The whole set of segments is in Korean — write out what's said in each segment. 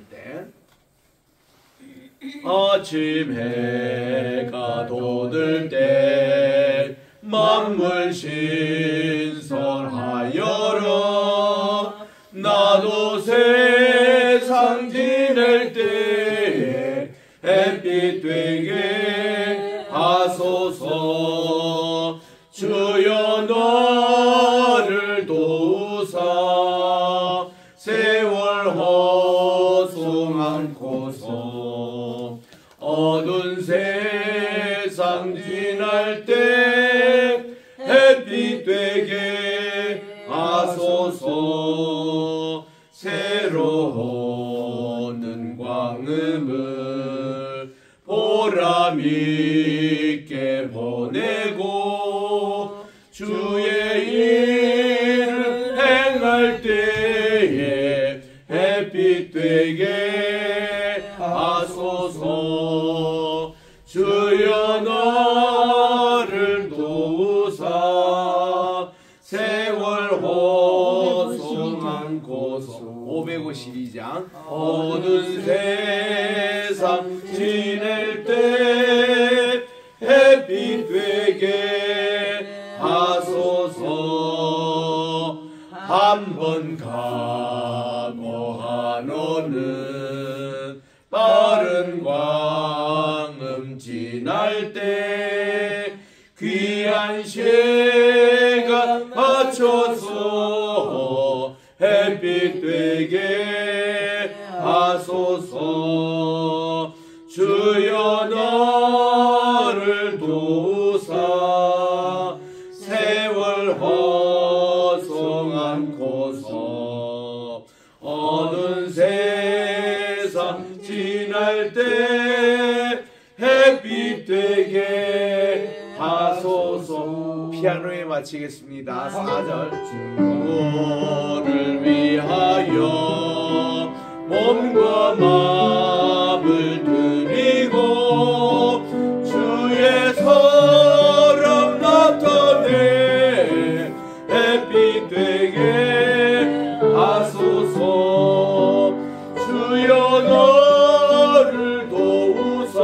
때 아침 해가 돋을 때 만물 신설하여라. 나도 세상 지낼 때에 햇빛 되게 하소서. 주여 너를 도우사 세월 허송 않고서 어두운 세상 지날 때 햇빛 되게 하소서. 새로운 광음을 보람 있게 보내고 주의 일을 행할 때에 햇빛 되게 하소서. 주여 너를 도우사 세월 허송 않고서 552장 어두운 세상 지낼 때 햇빛 되게 하소서. 한 번 각오하노는 빠른 광음 지날 때 귀한 시간 맞춰서 햇빛 되게 하소서. 주여 너를 도우사 세월 허송 않고서 어두운 세상 지날 때 햇빛 되게 하소서. 피아노에 마치겠습니다. 4절 주를 위하여 몸과 마음을 드리고 주의 사랑 나타내 햇빛 되게 하소서. 주여 너를 도우사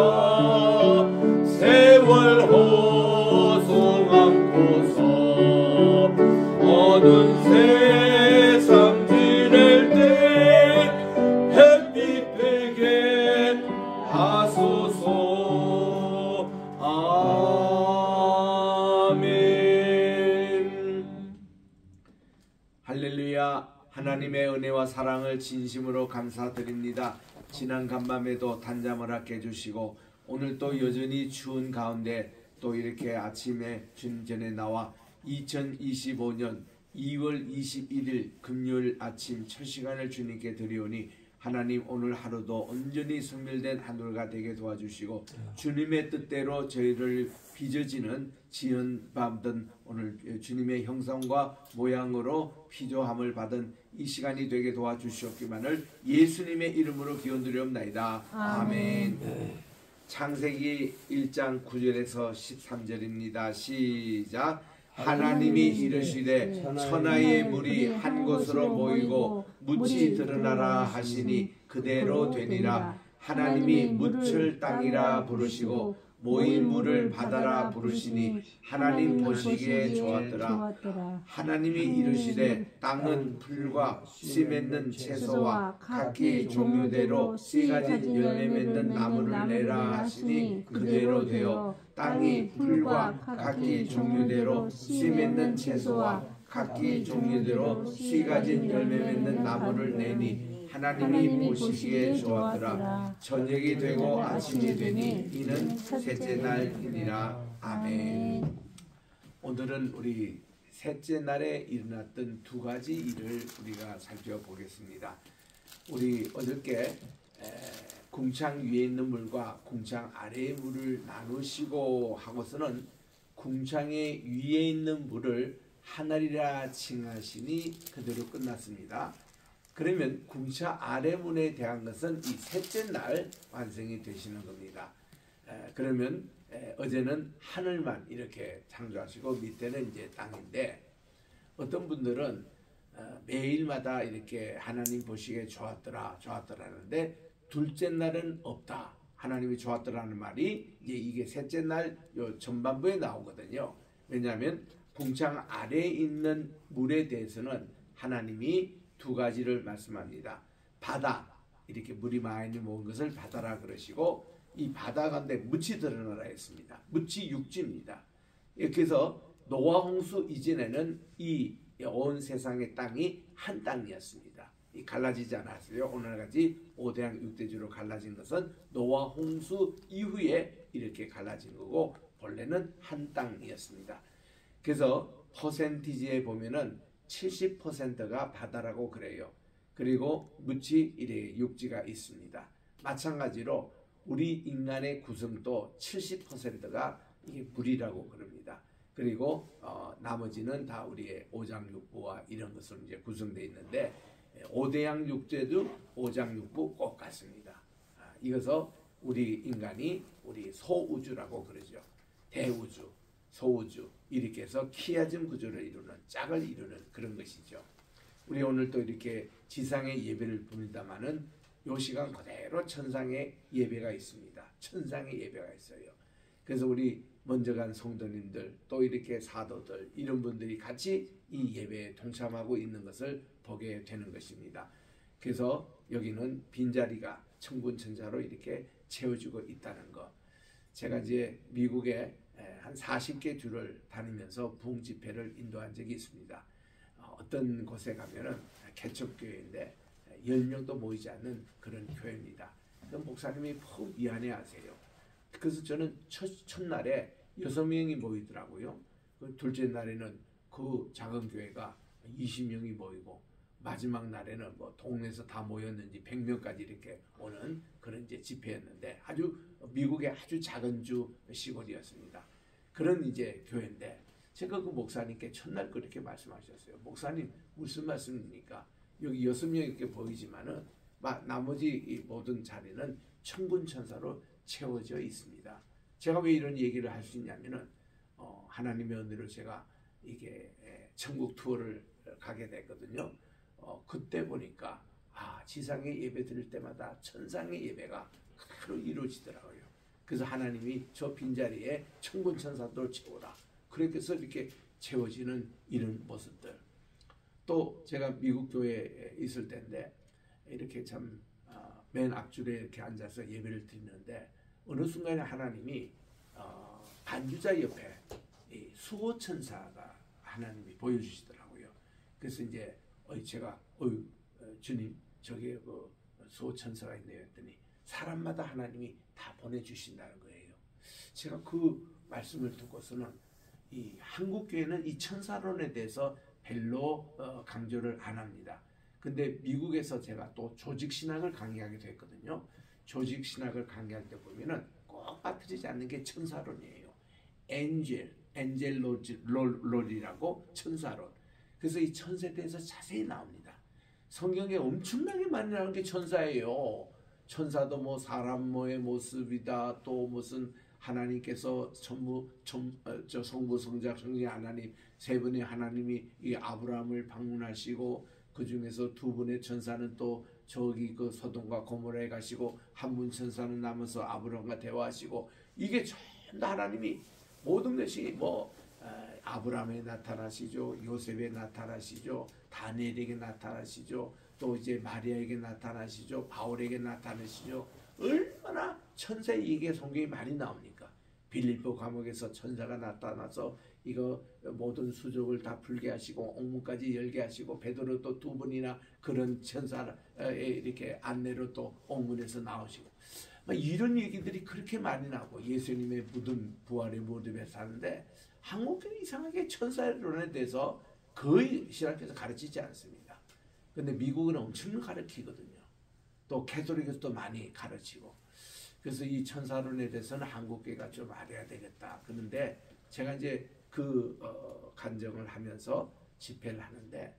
세월 허송 않고서 어두운 세상 지낼 때 햇빛 되게 하소서. 아멘. 할렐루야. 하나님의 은혜와 사랑을 진심으로 감사드립니다. 지난 간밤에도 단잠을 갖게 해주시고 오늘 또 여전히 추운 가운데 또 이렇게 아침에 주님 전에 나와 2025년 2월 21일 금요일 아침 첫 시간을 주님께 드리오니 하나님 오늘 하루도 온전히 성결된 하루가 되게 도와주시고 주님의 뜻대로 저희를 빚어지는 지연받은 오늘 주님의 형상과 모양으로 피조함을 받은 이 시간이 되게 도와주시옵기만을 예수님의 이름으로 기원드리옵나이다. 아멘. 창세기 1장 9절에서 13절입니다. 시작. 하나님이 이르시되 천하의 물이 한 곳으로 모이고 묻이 드러나라 하시니 그대로 되니라. 하나님이 묻을 땅이라 부르시고 모인 물을 바다라 부르시니 하나님 보시기에 좋았더라. 하나님이 이르시되 땅은 풀과 씨 맺는 채소와 각기 종류대로 씨 가진 열매 맺는 나무를 내라 하시니 그대로 되어 땅이 풀과 각기 종류대로 씨 맺는 채소와 각기 종류대로 씨 가진 열매 맺는 나무를 내니 하나님이 보시기에 좋았더라. 저녁이 되고 아침이 되니 이는 셋째 날이니라. 아멘. 오늘은 우리 셋째 날에 일어났던 두 가지 일을 우리가 살펴보겠습니다. 우리 어저께 궁창 위에 있는 물과 궁창 아래의 물을 나누시고 하고서는 궁창의 위에 있는 물을 하늘이라 칭하시니 그대로 끝났습니다. 그러면 궁창 아래 문에 대한 것은 이 셋째 날 완성이 되시는 겁니다. 그러면 어제는 하늘만 이렇게 창조하시고 밑에는 이제 땅인데 어떤 분들은 매일마다 이렇게 하나님 보시기에 좋았더라 하는데 둘째 날은 없다. 하나님이 좋았더라는 말이 이제 이게 셋째 날 요 전반부에 나오거든요. 왜냐하면 궁창 아래에 있는 물에 대해서는 하나님이 두 가지를 말씀합니다. 바다, 이렇게 물이 많이 모은 것을 바다라 그러시고, 이 바다 가운데 묻이 드러나라 했습니다. 묻이 육지입니다. 이렇게 해서 노아 홍수 이전에는 이 온 세상의 땅이 한 땅이었습니다. 갈라지지 않았어요. 오늘같이 5대양 6대주로 갈라진 것은 노아 홍수 이후에 이렇게 갈라진 거고, 본래는 한 땅이었습니다. 그래서 퍼센티지에 보면은 70%가 바다라고 그래요. 그리고 묻이 이래 육지가 있습니다. 마찬가지로 우리 인간의 구성도 70%가 이게 물이라고 그럽니다. 그리고 나머지는 다 우리의 오장육부와 이런 것으로 이제 구성되어 있는데, 오대양 육제도 오장육부 꼭 같습니다. 이어서 우리 인간이 우리 소우주라고 그러죠. 대우주, 소우주, 이렇게 해서 키아즘 구조를 이루는, 짝을 이루는 그런 것이죠. 우리 오늘 또 이렇게 지상의 예배를 부른다마는 요 시간 그대로 천상의 예배가 있습니다. 천상의 예배가 있어요. 그래서 우리 먼저 간 성도님들, 또 이렇게 사도들, 이런 분들이 같이 이 예배에 동참하고 있는 것을 보게 되는 것입니다. 그래서 여기는 빈자리가 천군천사로 이렇게 채워지고 있다는 것. 제가 이제 미국에 한 40개 주를 다니면서 부흥 집회를 인도한 적이 있습니다. 어떤 곳에 가면은 개척교회인데 10명도 모이지 않는 그런 교회입니다. 그 목사님이 푹 미안해하세요. 그래서 저는 첫날에 6명이 모이더라고요. 그 둘째 날에는 그 작은 교회가 20명이 모이고, 마지막 날에는 뭐 동네에서 다 모였는지 100명까지 이렇게 오는 그런 이제 집회였는데, 아주 미국의 아주 작은 주 시골이었습니다. 그런 이제 교회인데, 제가 그 목사님께 첫날 그렇게 말씀하셨어요. 목사님, 무슨 말씀입니까? 여기 6명 이렇게 보이지만은 나머지 이 모든 자리는 천군천사로 채워져 있습니다. 제가 왜 이런 얘기를 할 수 있냐면은 하나님의 은혜로 제가 이게 천국 투어를 가게 됐거든요. 그때 보니까 지상의 예배 드릴 때마다 천상의 예배가 바로 이루어지더라고요. 그래서 하나님이 저 빈자리에 천군천사도 채워라. 그래서 이렇게 채워지는 이런 모습들. 또 제가 미국 교회에 있을 때인데, 이렇게 참 맨 앞줄에 이렇게 앉아서 예배를 드리는데, 어느 순간에 하나님이 반주자 옆에 이 수호천사가 하나님이 보여주시더라고요. 그래서 이제 제가 주님, 저기에 그 수호천사가 있네요 했더니, 사람마다 하나님이 다 보내주신다는 거예요. 제가 그 말씀을 듣고서는 이 한국교회는 이 천사론에 대해서 별로 강조를 안 합니다. 근데 미국에서 제가 또 조직신학을 강의하게 됐거든요. 조직신학을 강의할 때 보면은 꼭 빠뜨리지 않는 게 천사론이에요. 엔젤론이라고 천사론. 그래서 이 천사에 대해서 자세히 나옵니다. 성경에 엄청나게 많이 나오는 게 천사예요. 천사도 뭐 사람 뭐의 모습이다, 또 무슨 하나님께서 성부 성자 성령 하나님 세 분의 하나님이 이 아브라함을 방문하시고, 그 중에서 두 분의 천사는 또 저기 그 소돔과 고모라에 가시고, 한 분 천사는 남아서 아브라함과 대화하시고, 이게 전부 하나님이 모든 것이 뭐 아브라함에 나타나시죠, 요셉에 나타나시죠, 다니엘에게 나타나시죠, 또 이제 마리아에게 나타나시죠, 바울에게 나타나시죠. 얼마나 천사 얘기가 성경에 많이 나옵니까? 빌립보 감옥에서 천사가 나타나서 이거 모든 수족을 다 풀게 하시고 옥문까지 열게 하시고, 베드로 또 두 번이나 그런 천사에 이렇게 안내로 또 옥문에서 나오시고, 이런 얘기들이 그렇게 많이 나오고, 예수님의 무덤 부활의 무덤에 사는데 한국교회 이상하게 천사론에 대해서 거의 신학교에서 가르치지 않습니다. 근데 미국은 엄청 가르치거든요. 또 캐톨릭에서도 많이 가르치고. 그래서 이 천사론에 대해서는 한국교회가 좀 알아야 되겠다. 그런데 제가 이제 그 간증을 하면서 집회를 하는데,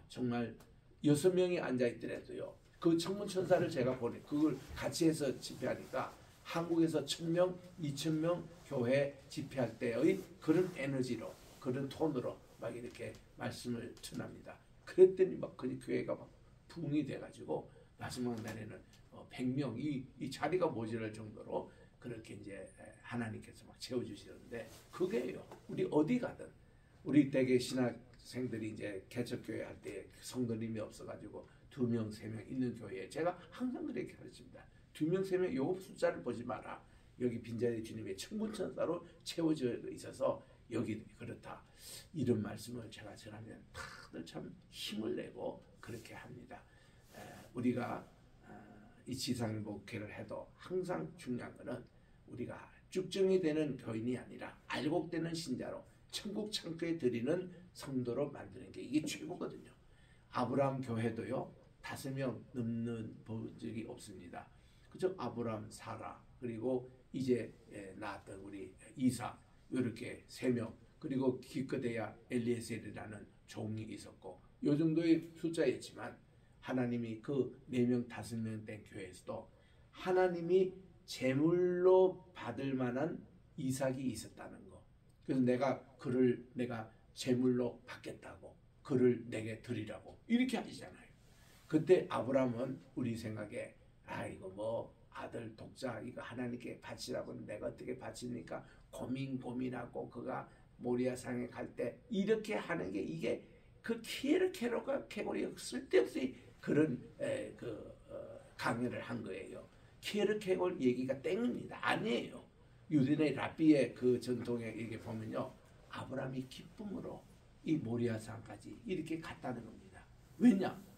정말 6명이 앉아있더라도요, 그 천문천사를 제가 그걸 같이 해서 집회하니까 한국에서 1000명, 2000명 교회 집회할 때의 그런 에너지로, 그런 톤으로 막 이렇게 말씀을 전합니다. 그랬더니 막 그 교회가 막 붕이 돼가지고 마지막 날에는 100명 이 자리가 모자랄 정도로 그렇게 이제 하나님께서 막 채워주시는데 그게요. 우리 어디 가든 우리 대개 신학생들이 이제 개척교회 할 때 성도님이 없어가지고 2명, 3명 있는 교회에 제가 항상 그렇게 가르칩니다. 2명, 3명 요 숫자를 보지 마라. 여기 빈자리 주님의 천군천사로 채워져 있어서 여기 그렇다. 이런 말씀을 제가 전하면 다들 참 힘을 내고 그렇게 합니다. 우리가 이 지상 목회를 해도 항상 중요한 것은 우리가 쭉정이 되는 교인이 아니라 알곡되는 신자로 천국 창고에 드리는 성도로 만드는 게 이게 최고거든요. 아브라함 교회도요 5명 넘는 적이 없습니다. 그죠? 아브라함, 사라 그리고 이제 낳았던 우리 이삭 이렇게 3명 그리고 기껏해야 엘리에셀이라는 종이 있었고 요 정도의 숫자였지만 하나님이 그 4명, 5명 된 교회에서도 하나님이 제물로 받을 만한 이삭이 있었다는 거. 그래서 내가 그를 내가 제물로 받겠다고 그를 내게 드리라고 이렇게 하시잖아요. 그때 아브라함은 우리 생각에 이거 뭐 아들 독자 이거 하나님께 바치라고 내가 어떻게 바칩니까? 고민하고 그가 모리아산에 갈 때 이렇게 하는 게 이게 그 키에르케로가 캐골이 쓸데없이 그런 강연을 한 거예요. 키에르케골 얘기가 땡입니다. 아니에요. 유대인의 랍비의 그 전통에 이게 보면요. 아브라함이 기쁨으로 이 모리아산까지 이렇게 갔다는 겁니다. 왜냐?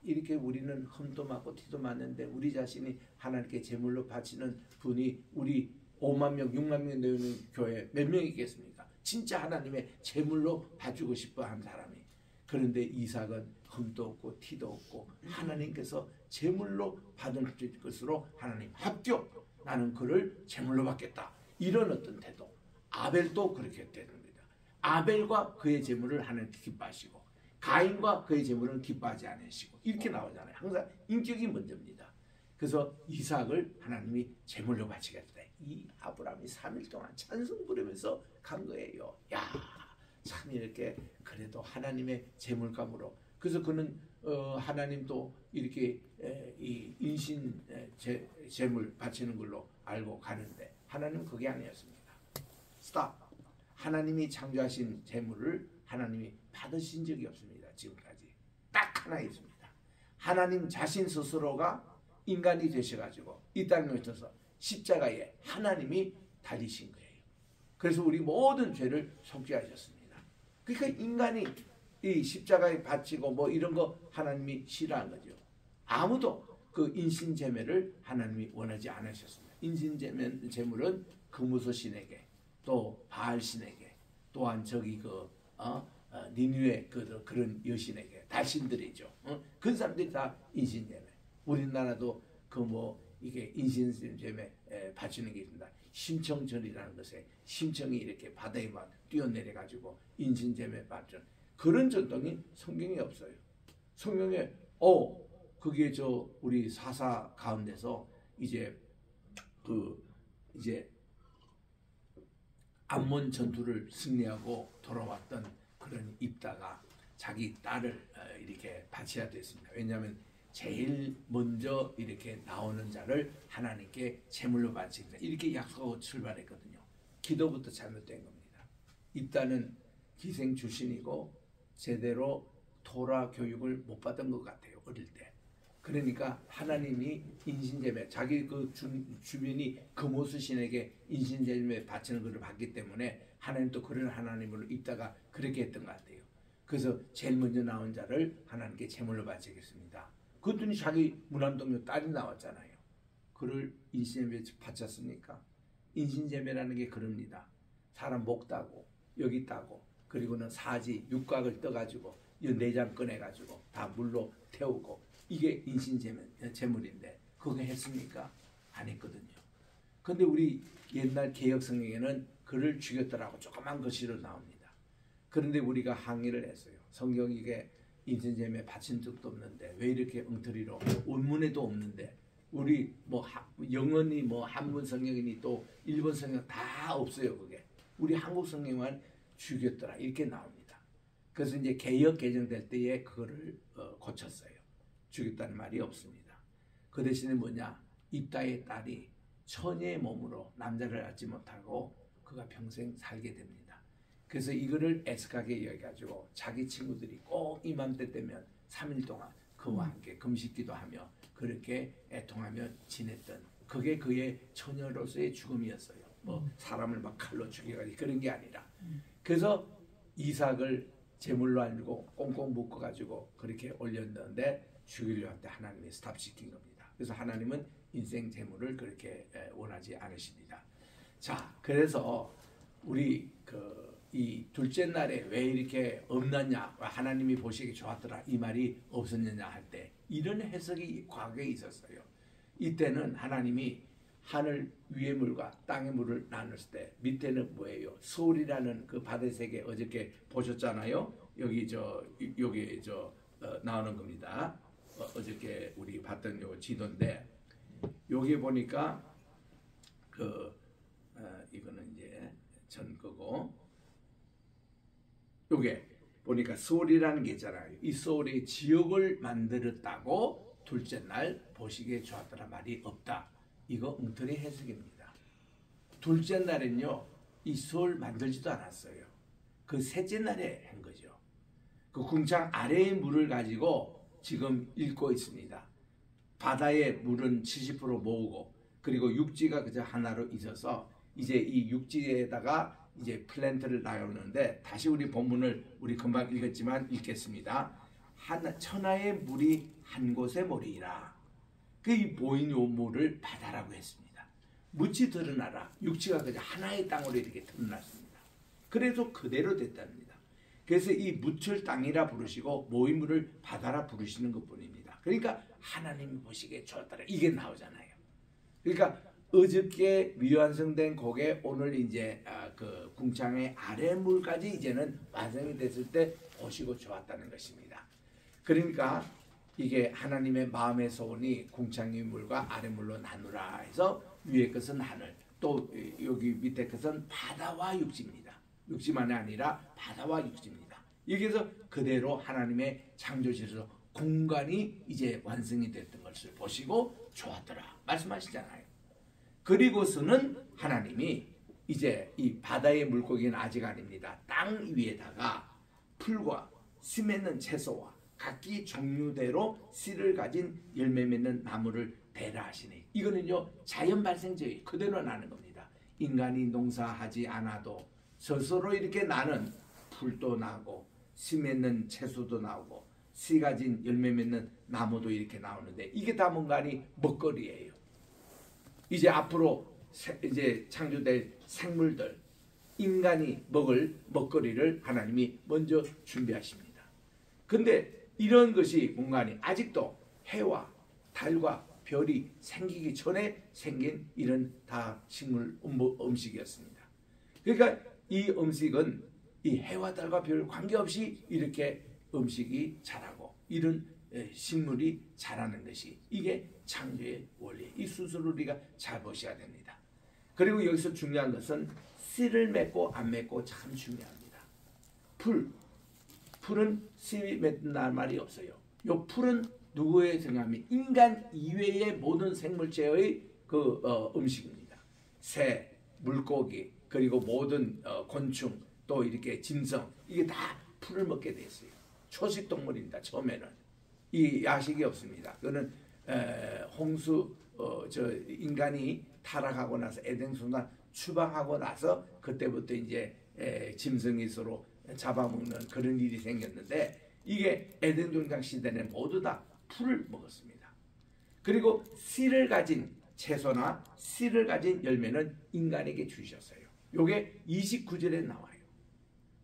이렇게 우리는 흠도 많고 티도 많은데 우리 자신이 하나님께 제물로 바치는 분이 우리 5만 명, 6만 명 되는 교회 몇 명이겠습니까? 진짜 하나님의 제물로 봐주고 싶어 한 사람이. 그런데 이삭은 흠도 없고 티도 없고 하나님께서 제물로 받을 것으로 하나님 합격. 나는 그를 제물로 받겠다. 이런 어떤 태도. 아벨도 그렇게 되는 겁니다. 아벨과 그의 제물을 하나님께 기뻐하시고 가인과 그의 제물은 기뻐하지 않으시고 이렇게 나오잖아요. 항상 인격이 먼저입니다. 그래서 이삭을 하나님이 제물로 바치겠다. 이 아브라함이 3일 동안 찬송 부르면서 간 거예요. 참 이렇게 그래도 하나님의 제물감으로. 그래서 그는 하나님도 이렇게 이 인신 제물 바치는 걸로 알고 가는데 하나님은 그게 아니었습니다. 스탑. 하나님이 창조하신 제물을 하나님이 받으신 적이 없습니다. 지금까지. 딱 하나 있습니다. 하나님 자신 스스로가 인간이 되셔가지고 이 땅에 오셔서 십자가에 하나님이 달리신 거예요. 그래서 우리 모든 죄를 속죄하셨습니다. 그러니까 인간이 이 십자가에 바치고 뭐 이런 거 하나님이 싫어한 거죠. 아무도 그 인신제물을 하나님이 원하지 않으셨습니다. 인신제물은 금우소 신에게 또 바알 신에게 또한 저기 니누의 그런 여신에게 달신들이죠. 그 사람들이 다 인신제물. 우리나라도 이게 인신제물에 바치는 게 있습니다. 심청절이라는 것에 심청이 이렇게 바다에 막 뛰어내려 가지고 인신제물에 바치는 그런 전통이 성경에 없어요. 성경에 그게 우리 사사 가운데서 이제 암몬 전투를 승리하고 돌아왔던 그런 입다가 자기 딸을 이렇게 바쳐야 됐습니다. 왜냐하면 제일 먼저 이렇게 나오는 자를 하나님께 제물로 바친다. 이렇게 약속하고 출발했거든요. 기도부터 잘못된 겁니다. 입다는 기생 출신이고 제대로 토라 교육을 못 받은 것 같아요. 어릴 때. 그러니까 하나님이 인신제물 자기 그 주변이 금오수 신에게 인신제물 바치는 것을 봤기 때문에 하나님도 그런 하나님으로 입다가 그렇게 했던 것 같아요. 그래서 제일 먼저 나온 자를 하나님께 제물로 바치겠습니다. 그랬더니 자기 문안동료 딸이 나왔잖아요. 그를 인신제물에 바쳤습니까? 인신제물이라는 게 그럽니다. 사람 목 따고 여기 따고 그리고는 사지 육각을 떠가지고 이 내장 꺼내가지고 다 물로 태우고 이게 인신제물인데 그거 했습니까? 안 했거든요. 근데 우리 옛날 개혁 성경에는 그를 죽였더라고 조그만 것으로 나옵니다. 그런데 우리가 항의를 했어요. 성경이 이게 인신제물에 바친 적도 없는데 왜 이렇게 엉터리로 원문에도 없는데 우리 영어니 한문 성경이니 또 일본 성경 다 없어요. 그게 우리 한국 성경만 죽였더라 이렇게 나옵니다. 그래서 이제 개역 개정될 때에 그거를 고쳤어요. 죽였다는 말이 없습니다. 그 대신에 뭐냐? 입다의 딸이 처녀의 몸으로 남자를 낳지 못하고 그가 평생 살게 됩니다. 그래서 이거를 애석하게 여겨가지고 자기 친구들이 꼭 이맘때 되면 3일 동안 그와 함께 금식기도 하며 그렇게 애통하며 지냈던 그게 그의 처녀로서의 죽음이었어요. 뭐 사람을 막 칼로 죽여가지고 그런 게 아니라. 그래서 이삭을 제물로 알고 꽁꽁 묶어가지고 그렇게 올렸는데 죽이려 할 때 하나님이 스탑시킨 겁니다. 그래서 하나님은 인생 제물을 그렇게 원하지 않으십니다. 자, 그래서 우리 이 둘째 날에 왜 이렇게 없느냐, 하나님이 보시기 좋았더라 이 말이 없었느냐 할 때 이런 해석이 과거에 있었어요. 이때는 하나님이 하늘 위의 물과 땅의 물을 나눴을 때 밑에는 뭐예요? 소울이라는 그 바다의 세계 어저께 보셨잖아요. 여기 나오는 겁니다. 어저께 우리 봤던 요 지도인데 여기 보니까 이거는 이제 전 거고 요게 보니까 소울이라는 게 있잖아요. 이 소울이 지옥을 만들었다고 둘째 날 보시기에 좋았더라 말이 없다. 이거 엉터리 해석입니다. 둘째 날엔요 이 소울 만들지도 않았어요. 그 셋째 날에 한 거죠. 그 궁창 아래의 물을 가지고 지금 읽고 있습니다. 바다의 물은 70% 모으고 그리고 육지가 그저 하나로 있어서 이제 이 육지에다가 이제 플랜트를 나오는데 다시 우리 본문을 우리 금방 읽었지만 읽겠습니다. 천하의 물이 한 곳에 모리라. 그 보인 요 물을 바다라고 했습니다. 묻이 드러나라. 육지가 그저 하나의 땅으로 이렇게 드러났습니다. 그래서 그대로 됐답니다. 그래서 이 묻을 땅이라 부르시고 모인 물을 바다라 부르시는 것뿐입니다. 그러니까 하나님이 보시기에 좋았더라 이게 나오잖아요. 그러니까 어저께 미완성된 곡에 오늘 이제 그 궁창의 아래물까지 이제는 완성이 됐을 때 보시고 좋았다는 것입니다. 그러니까 이게 하나님의 마음의 소원이 궁창의 물과 아래물로 나누라 해서 위의 것은 하늘 또 여기 밑에 것은 바다와 육지입니다. 육지만이 아니라 바다와 육지입니다. 여기서 그대로 하나님의 창조시에서 공간이 이제 완성이 됐던 것을 보시고 좋았더라 말씀하시잖아요. 그리고서는 하나님이 이제 이 바다의 물고기는 아직 아닙니다. 땅 위에다가 풀과 씨 맺는 채소와 각기 종류대로 씨를 가진 열매 맺는 나무를 대라 하시니 이거는요 자연 발생적이 그대로 나는 겁니다. 인간이 농사하지 않아도 스스로 이렇게 나는 풀도 나고 씨 맺는 채소도 나오고 씨 가진 열매 맺는 나무도 이렇게 나오는데 이게 다 뭔가니 먹거리예요. 이제 앞으로 이제 창조될 생물들 인간이 먹을 먹거리를 하나님이 먼저 준비하십니다. 근데 이런 것이 뭔가니 아직도 해와 달과 별이 생기기 전에 생긴 이런 다 식물 음식이었습니다. 그러니까 이 음식은 이 해와 달과 별 관계없이 이렇게 음식이 자라고 이런 식물이 자라는 것이 이게 창조의 원리. 이 순서를 우리가 잘 보셔야 됩니다. 그리고 여기서 중요한 것은 씨를 맺고 안 맺고 참 중요합니다. 풀은 씨 맺는 말이 없어요. 요 풀은 누구의 생각하면 인간 이외의 모든 생물체의 그 음식입니다. 새, 물고기 그리고 모든 곤충 또 이렇게 짐승 이게 다 풀을 먹게 돼 있어요. 초식 동물입니다. 처음에는 이 야식이 없습니다. 그거는 홍수 인간이 타락하고 나서 에덴 순간 추방하고 나서 그때부터 이제 짐승이 서로 잡아먹는 그런 일이 생겼는데 이게 에덴 동상 시대는 모두 다 풀을 먹었습니다. 그리고 씨를 가진 채소나 씨를 가진 열매는 인간에게 주셨어요. 요게 29절에 나와요.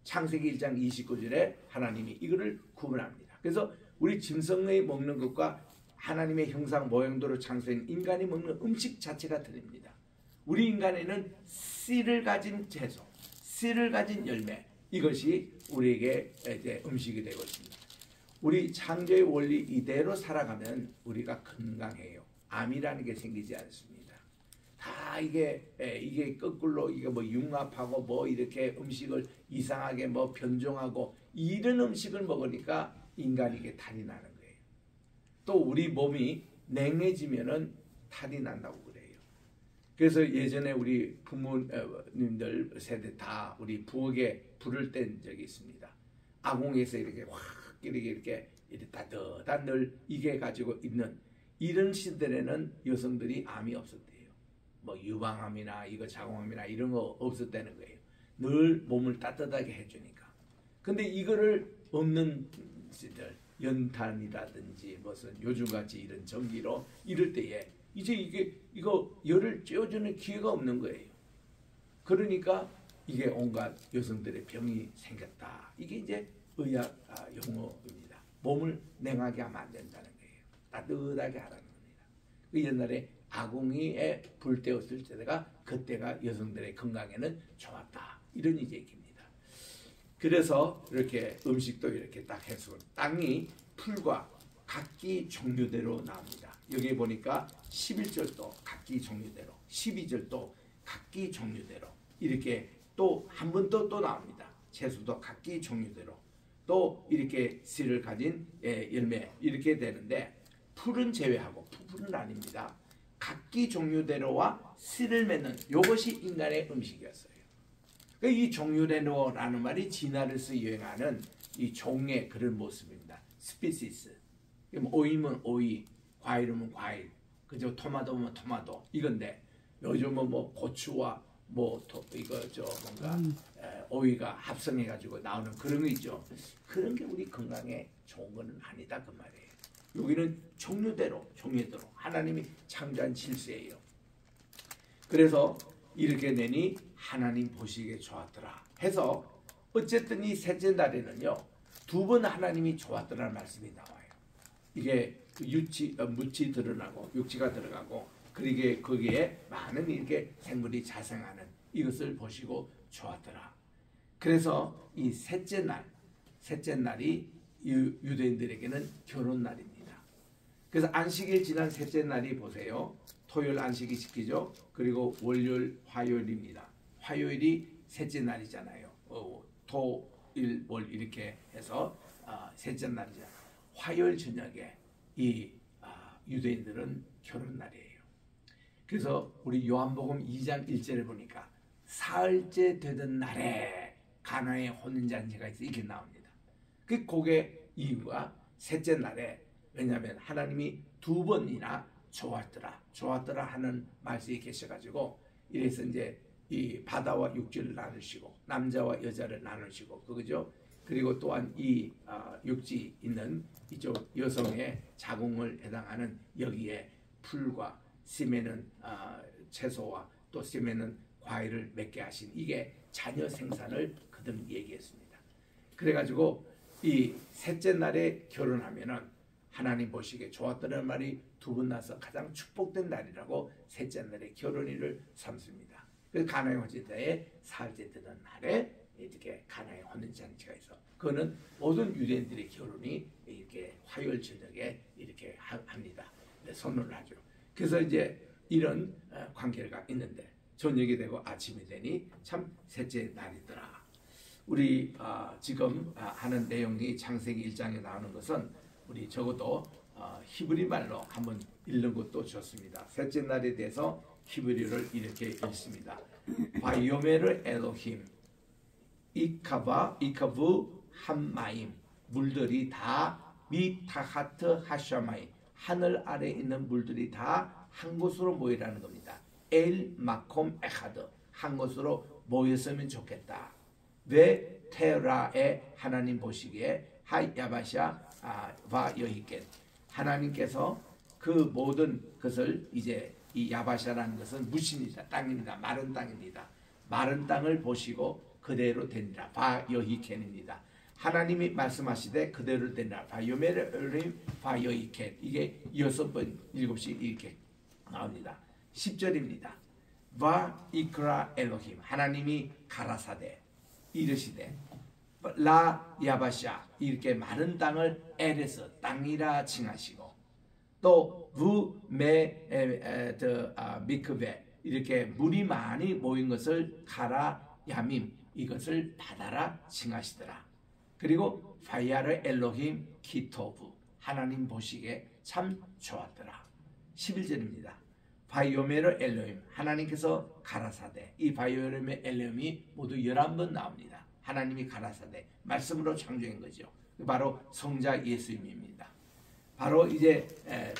창세기 1장 29절에 하나님이 이거를 구분합니다. 그래서 우리 짐승의 먹는 것과 하나님의 형상 모양대로 창조된 인간이 먹는 음식 자체가 틀립니다. 우리 인간에는 씨를 가진 채소, 씨를 가진 열매 이것이 우리에게 이제 음식이 되고 있습니다. 우리 창조의 원리 이대로 살아가면 우리가 건강해요. 암이라는 게 생기지 않습니다. 다 이게 거꾸로 이게 뭐 융합하고 뭐 이렇게 음식을 이상하게 뭐 변종하고 이런 음식을 먹으니까 인간에게 탈이 나는 거예요. 또 우리 몸이 냉해지면은 탈이 난다고 그래요. 그래서 예전에 우리 부모님들 세대 다 우리 부엌에 불을 뗀 적이 있습니다. 아궁에서 이렇게 확 이렇게 따뜻한 늘 이게 가지고 있는 이런 시대에는 여성들이 암이 없었대요. 뭐 유방암이나 이거 자궁암이나 이런 거 없었다는 거예요. 늘 몸을 따뜻하게 해주니까. 근데 이거를 없는 시절 연탄이라든지 무슨 요즘같이 이런 전기로 이럴 때에 이제 이거 열을 쬐어주는 기회가 없는 거예요. 그러니까 이게 온갖 여성들의 병이 생겼다. 이게 이제 의학 용어입니다. 몸을 냉하게 하면 안 된다는 거예요. 따뜻하게 하라는 겁니다. 그 옛날에 아궁이에 불 때웠을 때가 그때가 여성들의 건강에는 좋았다. 이런 얘기입니다. 그래서 이렇게 음식도 이렇게 딱 해서 땅이 풀과 각기 종류대로 나옵니다. 여기 보니까 11절도 각기 종류대로, 12절도 각기 종류대로 이렇게 또 한 번 또 나옵니다. 채소도 각기 종류대로 또 이렇게 씨를 가진 열매 이렇게 되는데 풀은 제외하고 풀은 아닙니다. 각기 종류대로와 씨를 맺는 이것이 인간의 음식이었어요. 이 종류대로라는 말이 진화를서 유행하는 이 종의 그런 모습입니다. 스피시스. 오이면 오이, 과일이면 과일, 그죠? 토마토면 토마토 이건데 요즘은 뭐 고추와 오이가 합성해 가지고 나오는 그런 거 있죠. 그런 게 우리 건강에 좋은 거는 아니다 그 말이에요. 여기는 종류대로 하나님이 창조한 질서예요. 그래서 이렇게 내니 하나님 보시기에 좋았더라 해서 어쨌든 이 셋째 날에는요 2번 하나님이 좋았더라는 말씀이 나와요. 이게 무치 드러나고 육지가 들어가고 그러게 거기에 많은 이렇게 생물이 자생하는 이것을 보시고 좋았더라. 그래서 이 셋째 날이 유대인들에게는 결혼 날입니다. 그래서 안식일 지난 셋째 날이 보세요. 토요일 안식이 시키죠. 그리고 월요일, 화요일입니다. 화요일이 셋째 날이잖아요. 토일, 월 이렇게 해서 셋째 날이잖아요. 화요일 저녁에 이 유대인들은 결혼 날이에요. 그래서 우리 요한복음 2장 1절에 보니까 사흘째 되던 날에 가나의 혼인잔치가 있어 이렇게 나옵니다. 그게 이유가 셋째 날에 왜냐하면 하나님이 2번이나 좋았더라 하는 말씀이 계셔가지고 이래서 이제 이 바다와 육지를 나누시고 남자와 여자를 나누시고 그거죠. 그리고 또한 이 육지 있는 이쪽 여성의 자궁을 해당하는 여기에 풀과 씨매는 채소와 또 씨매는 과일을 맺게 하신 이게 자녀 생산을 그들 얘기했습니다. 그래가지고 이 셋째 날에 결혼하면은 하나님 보시기에 좋았다는 말이 2번 나서 가장 축복된 날이라고 셋째 날에 결혼일을 삼습니다. 그래서 가나의 혼인잔치에 사흘째 되는 날에 이렇게 가나의 혼인잔치가 있어. 그거는 모든 유대인들의 결혼이 이렇게 화요일 저녁에 이렇게 합니다. 선언을 하죠. 그래서 이제 이런 관계가 있는데 저녁이 되고 아침이 되니 참 셋째 날이더라. 우리 지금 하는 내용이 창세기 1장에 나오는 것은 우리 적어도 히브리 말로 한번 읽는 것도 좋습니다. 셋째 날에 대해서 히브리어를 이렇게 읽습니다. 바이오메르 엘로힘 이카브 함마임 물들이 다 미타하트 하샤마임 하늘 아래 있는 물들이 다 한 곳으로 모이라는 겁니다. 엘 마콤 에하드 한 곳으로 모였으면 좋겠다. 왜 테라에 하나님 보시기에 하야바샤 와 여히겐 하나님께서 그 모든 것을 이제 이 야바샤라는 것은 무신이다 땅입니다. 마른 땅입니다. 마른 땅을 보시고 그대로 되니라. 바 여히켄입니다. 하나님이 말씀하시되 그대로 되니라. 바 요메르림 바 여히켄 이게 6번 7시 이렇게 나옵니다. 10절입니다. 바 이크라 엘로힘 하나님이 가라사대 이르시되 라 야바샤 이렇게 마른 땅을 에레스 땅이라 칭하시고 또 부메 미크베 이렇게 물이 많이 모인 것을 가라 야밈 이것을 바다라 칭하시더라. 그리고 바야르 엘로힘 키토브 하나님 보시기에 참 좋았더라. 11절입니다. 바이오메르 엘로힘 하나님께서 가라사대. 이 바이오메르 엘로힘이 모두 11번 나옵니다. 하나님이 가라사대 말씀으로 창조한 거죠. 바로 성자 예수님입니다. 바로 이제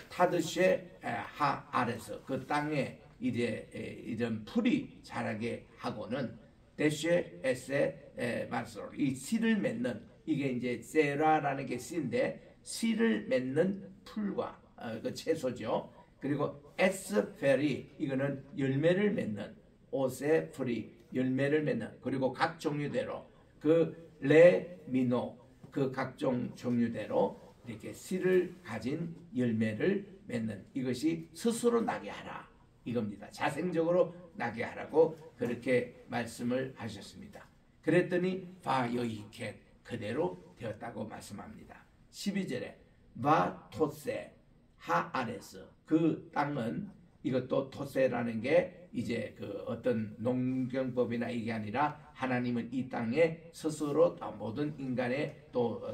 타드쉐 하 아래서 그 땅에 이제 이런 풀이 자라게 하고는 데쉐 에세 말소 이 씨를 맺는 이게 이제 세라라는 게 씨인데 씨를 맺는 풀과 그 채소죠. 그리고 에스페리 이거는 열매를 맺는 오세 풀이 열매를 맺는 그리고 각 종류대로 그 레미노 그 각종 종류대로 이렇게 씨를 가진 열매를 맺는 이것이 스스로 나게 하라 이겁니다. 자생적으로 나게 하라고 그렇게 말씀을 하셨습니다. 그랬더니 바여이켓 그대로 되었다고 말씀합니다. 12절에 바 토세 하 아레스 그 땅은 이것도 토세라는 게 이제 그 어떤 농경법이나 이게 아니라 하나님은 이 땅에 스스로 모든 인간의 또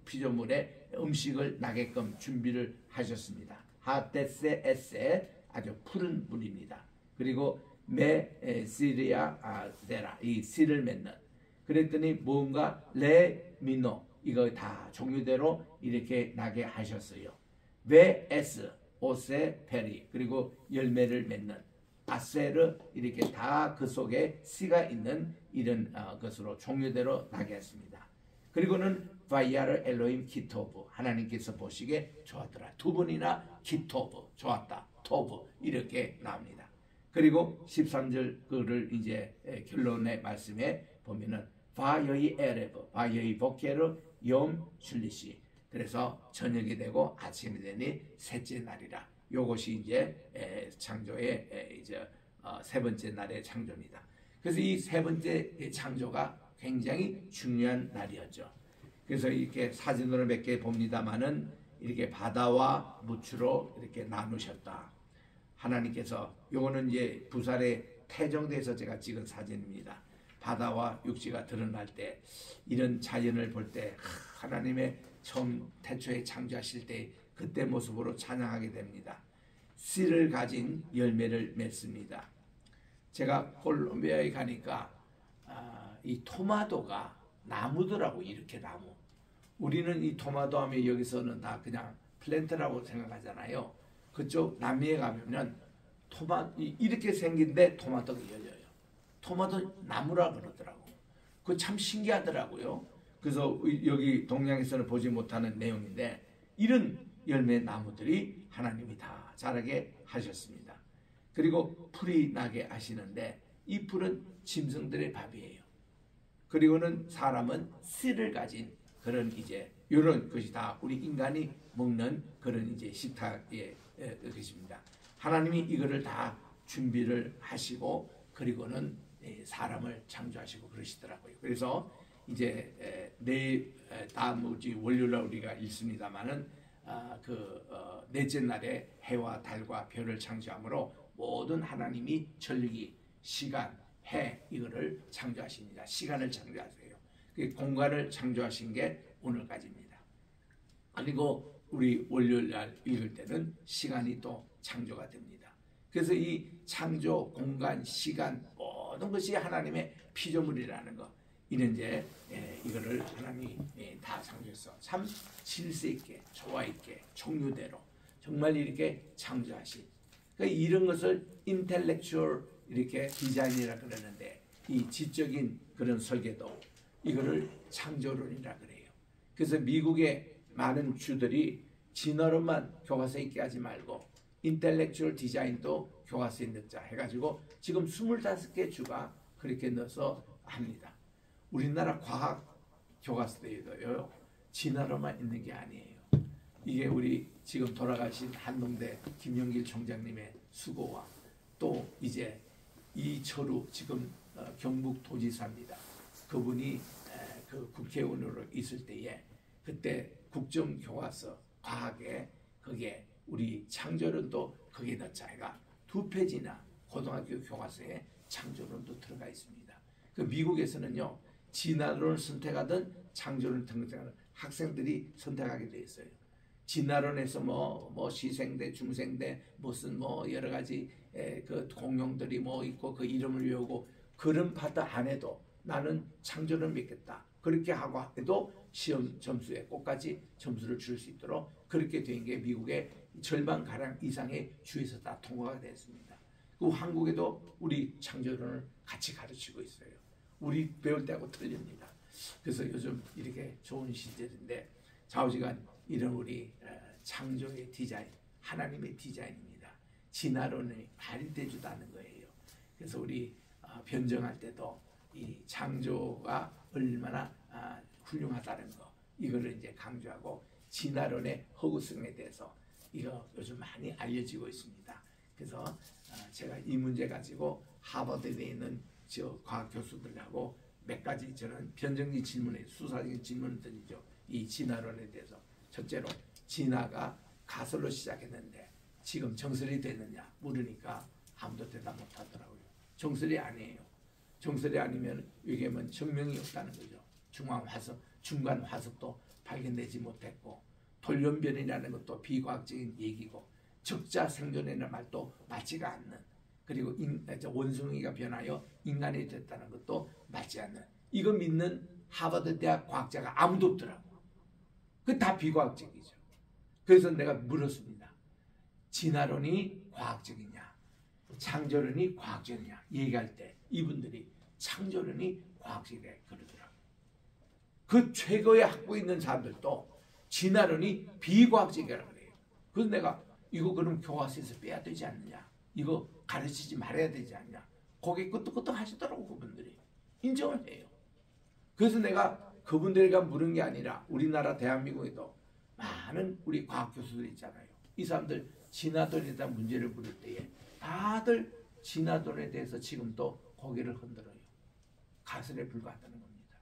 피조물의 음식을 나게끔 준비를 하셨습니다. 하테세 에세 아주 푸른 물입니다. 그리고 메시리아 데라 이 씨를 맺는 그랬더니 뭔가 레미노 이거 다 종류대로 이렇게 나게 하셨어요. 베에스 오세 페리 그리고 열매를 맺는 아세르 이렇게 다 그 속에 씨가 있는 이런 것으로 종류대로 나게 했습니다. 그리고는 바이아르 엘로힘 키토브 하나님께서 보시기에 좋았더라. 두 번이나 키토브 좋았다. 토브 이렇게 나옵니다. 그리고 13절 그를 이제 결론의 말씀에 보면은 바여이 에레브 바여이 보케르 염 슐리시 그래서 저녁이 되고 아침이 되니 셋째 날이라. 요것이 이제 창조의 이제 세 번째 날의 창조입니다. 그래서 이 세 번째 창조가 굉장히 중요한 날이었죠. 그래서 이렇게 사진으로 몇 개 봅니다만은 이렇게 바다와 무추로 이렇게 나누셨다. 하나님께서 요거는 이제 부산의 태종대에서 제가 찍은 사진입니다. 바다와 육지가 드러날 때 이런 자연을 볼 때 하나님의 처음 태초에 창조하실 때 그때 모습으로 찬양하게 됩니다. 씨를 가진 열매를 맺습니다. 제가 콜롬비아에 가니까 이 토마토가 나무더라고. 이렇게 나무. 우리는 이 토마토 하면 여기서는 다 그냥 플랜트라고 생각하잖아요. 그쪽 남미에 가면 이렇게 생긴데 토마토가 열려요. 토마토 나무라 그러더라고. 그거 참 신기하더라고요. 그래서 여기 동양에서는 보지 못하는 내용인데 이런 열매 나무들이 하나님이 다 자라게 하셨습니다. 그리고 풀이 나게 하시는데 이 풀은 짐승들의 밥이에요. 그리고는 사람은 씨를 가진 그런 이제 이런 것이 다 우리 인간이 먹는 그런 이제 식탁의 것입니다. 하나님이 이거를 다 준비를 하시고 그리고는 사람을 창조하시고 그러시더라고요. 그래서 이제 내일 다음 월요일날 우리가 읽습니다만은 넷째 날에 해와 달과 별을 창조함으로 모든 하나님이 절기, 시간, 해 이거를 창조하십니다. 시간을 창조하세요. 공간을 창조하신 게 오늘까지입니다. 그리고 우리 월요일날 읽을 때는 시간이 또 창조가 됩니다. 그래서 이 창조, 공간, 시간 모든 것이 하나님의 피조물이라는 거 이런 이제 이거를 하나님이 다 창조해서 참 질서 있게 조화 있게 종류대로 정말 이렇게 창조하신 그러니까 이런 것을 인텔렉추얼 이렇게 디자인이라 그러는데 이 지적인 그런 설계도 이거를 창조론이라 그래요. 그래서 미국의 많은 주들이 진화론만 교과서에 있게 하지 말고 인텔렉추얼 디자인도 교과서에 넣자 해가지고 지금 25개 주가 그렇게 넣어서 합니다. 우리나라 과학 교과서에도요 진화론만 있는 게 아니에요. 이게 우리 지금 돌아가신 한동대 김영길 총장님의 수고와 또 이제 이철우 지금 경북도지사입니다. 그분이 그 국회의원으로 있을 때에 그때 국정교과서 과학에 그게 우리 창조론도 거기에 넣자 해가 2페이지나 고등학교 교과서에 창조론도 들어가 있습니다. 그 미국에서는요 진화론을 선택하든 창조론을 선택하든 학생들이 선택하게 돼 있어요. 진화론에서 뭐 시생대, 중생대 무슨 뭐 여러 가지 그 공룡들이 뭐 있고 그 이름을 외우고 그런 파트 안 해도 나는 창조를 믿겠다. 그렇게 하고 해도 시험 점수에 꼭까지 점수를 줄 수 있도록 그렇게 된 게 미국의 절반 가량 이상의 주에서 다 통과가 됐습니다. 그 한국에도 우리 창조론을 같이 가르치고 있어요. 우리 배울 때하고 틀립니다. 그래서 요즘 이렇게 좋은 시절인데 좌우지간 이런 우리 창조의 디자인, 하나님의 디자인입니다. 진화론이 발휘되지도 않은 거예요. 그래서 우리 변정할 때도 이 창조가 얼마나 훌륭하다는 거 이거를 이제 강조하고 진화론의 허구성에 대해서 이거 요즘 많이 알려지고 있습니다. 그래서 제가 이 문제 가지고 하버드에 있는 저 과학 교수들하고 몇 가지 저는 변정기 질문에 수사적인 질문을 드리죠. 이 진화론에 대해서 첫째로 진화가 가설로 시작했는데 지금 정설이 됐느냐 물으니까 아무도 대답 못하더라고요. 정설이 아니에요. 정설이 아니면 왜냐면 증명이 없다는 거죠. 중간 화석도 발견되지 못했고 돌연변이라는 것도 비과학적인 얘기고 적자 생존이라는 말도 맞지가 않는 그리고 원숭이가 변하여 인간이 됐다는 것도 맞지 않는 이거 믿는 하버드 대학 과학자가 아무도 없더라고. 그 다 비과학적이죠. 그래서 내가 물었습니다. 진화론이 과학적이냐 창조론이 과학적이냐 얘기할 때 이분들이 창조론이 과학적이라 그러더라고요. 그 최고의 학부 있는 사람들도 진화론이 비과학적이라고 그래요. 그래서 내가 이거 그럼 교과서에서 빼야 되지 않느냐 이거 가르치지 말아야 되지 않냐 거기 끄떡끄떡 하시더라고. 그분들이 인정을 해요. 그래서 내가 그분들에게 물은 게 아니라 우리나라 대한민국에도 많은 우리 과학 교수들 있잖아요. 이 사람들 진화론에 대한 문제를 물을 때에 다들 진화론에 대해서 지금 또 고개를 흔들어요. 가설에 불과하다는 겁니다.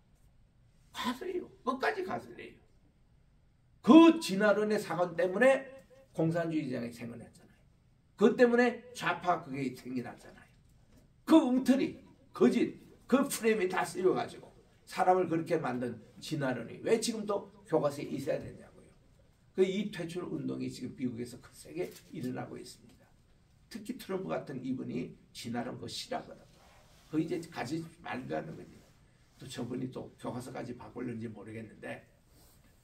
가설이에요. 끝까지 가설이에요. 그 진화론의 사건 때문에 공산주의자가 생겨났잖아요. 그것 때문에 좌파 그게 생겨났잖아요. 그 웅터리, 거짓, 그 프레임이 다 쓰여가지고 사람을 그렇게 만든 진화론이 왜 지금도 교과서에 있어야 되냐고요. 그 이 퇴출 운동이 지금 미국에서 크게 일어나고 있습니다. 특히 트럼프 같은 이분이 진화론 그거 싫어하거든요. 그 이제 가지 말라는 겁니다. 또 저분이 또 교과서까지 바꿀는지 모르겠는데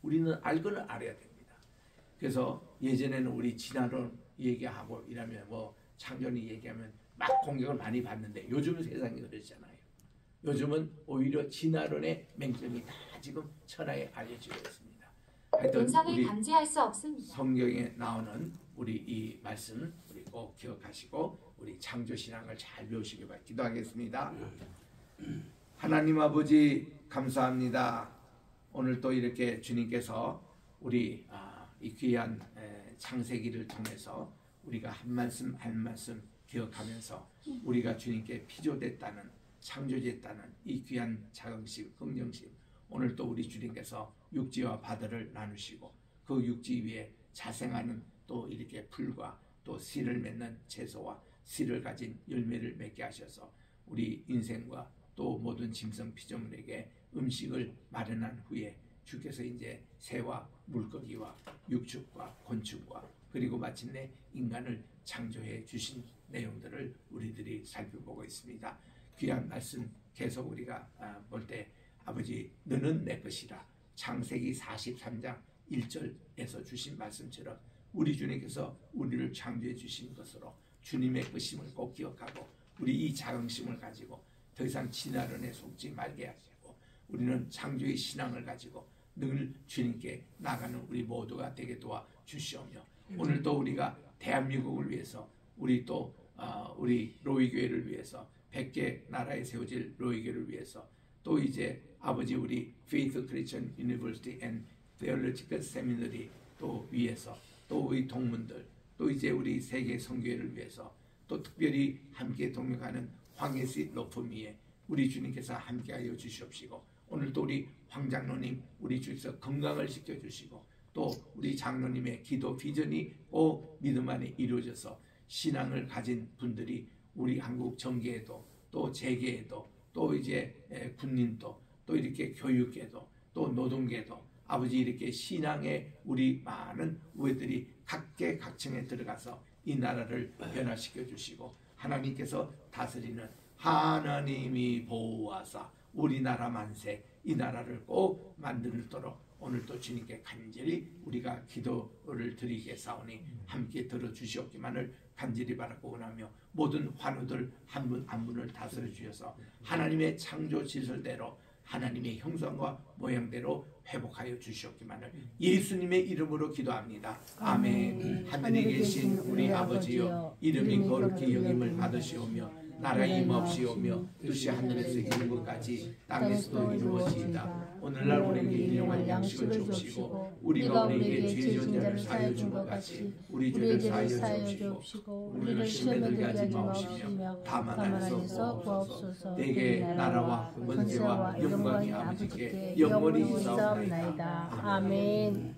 우리는 알고는 알아야 됩니다. 그래서 예전에는 우리 진화론 얘기하고 이러면 뭐 창조론이 얘기하면 막 공격을 많이 받는데 요즘은 세상이 그러잖아요. 요즘은 오히려 진화론의 맹점이 다 지금 천하에 알려지고 있습니다. 하여튼 영상을 감지할 수 없습니다. 성경에 나오는 우리 이 말씀 우리 꼭 기억하시고 우리 창조신앙을 잘 배우시기 바랍니다. 기도하겠습니다. 하나님 아버지 감사합니다. 오늘 또 이렇게 주님께서 우리 이 귀한 창세기를 통해서 우리가 한 말씀 한 말씀 기억하면서 우리가 주님께 피조됐다는 창조됐다는 이 귀한 자긍심, 긍정심 오늘 또 우리 주님께서 육지와 바다를 나누시고 그 육지 위에 자생하는 또 이렇게 풀과 또 씨를 맺는 채소와 씨를 가진 열매를 맺게 하셔서 우리 인생과 또 모든 짐승 피조물에게 음식을 마련한 후에 주께서 이제 새와 물고기와 육축과 곤충과 그리고 마침내 인간을 창조해 주신 내용들을 우리들이 살펴보고 있습니다. 귀한 말씀 계속 우리가 볼 때 아버지 너는 내 것이라 창세기 43장 1절에서 주신 말씀처럼 우리 주님께서 우리를 창조해 주신 것으로 주님의 것임을 꼭 기억하고 우리 이 자긍심을 가지고 더 이상 진화론에 속지 말게 하시고 우리는 창조의 신앙을 가지고 늘 주님께 나가는 우리 모두가 되게 도와 주시오며 오늘 또 우리가 대한민국을 위해서 우리 또 우리 로이교회를 위해서 100개 나라에 세워질 로이교회를 위해서 또 이제 아버지 우리 Faith Christian University and Theological Seminary 또 위해서 또 우리 동문들 또 이제 우리 세계 선교회를 위해서 또 특별히 함께 동역하는 황예시 로펌위에 우리 주님께서 함께하여 주시옵시고 오늘도 우리 황장로님 우리 주께서 건강을 시켜주시고 또 우리 장로님의 기도 비전이 꼭 믿음 안에 이루어져서 신앙을 가진 분들이 우리 한국 정계에도 또 재계에도 또 이제 군림도 또 이렇게 교육계도 또 노동계도 아버지 이렇게 신앙의 우리 많은 우애들이 각계각층에 들어가서 이 나라를 변화시켜 주시고 하나님께서 다스리는 하나님이 보호하사 우리나라 만세 이 나라를 꼭 만들도록 오늘도 주님께 간절히 우리가 기도를 드리겠사오니 함께 들어주시옵기만을 간절히 바라고 원하며 모든 환우들 한 분 한 분을 다스려 주셔서 하나님의 창조 질서대로 하나님의 형상과 모양대로 회복하여 주시옵기만을 예수님의 이름으로 기도합니다. 아멘. 하늘에 계신 우리 아버지여 이름이 거룩히 여김을 받으시오며 나라 임하옵시오며 뜻이 하늘에서 이룬 것까지 땅에서도 이루어지이다. 오늘날 우리에게 일용할 양식을 주옵시고 우리가 우리에게 죄 지은 자를 사하여 준 것 같이 우리 죄를 사하여 주옵시고 우리를 시험에 들게 하지 마옵시며 다만 안에서 구하옵소서. 내게 나라와 권세와 영광이 아버지께 영원히 있사옵나이다. 아멘.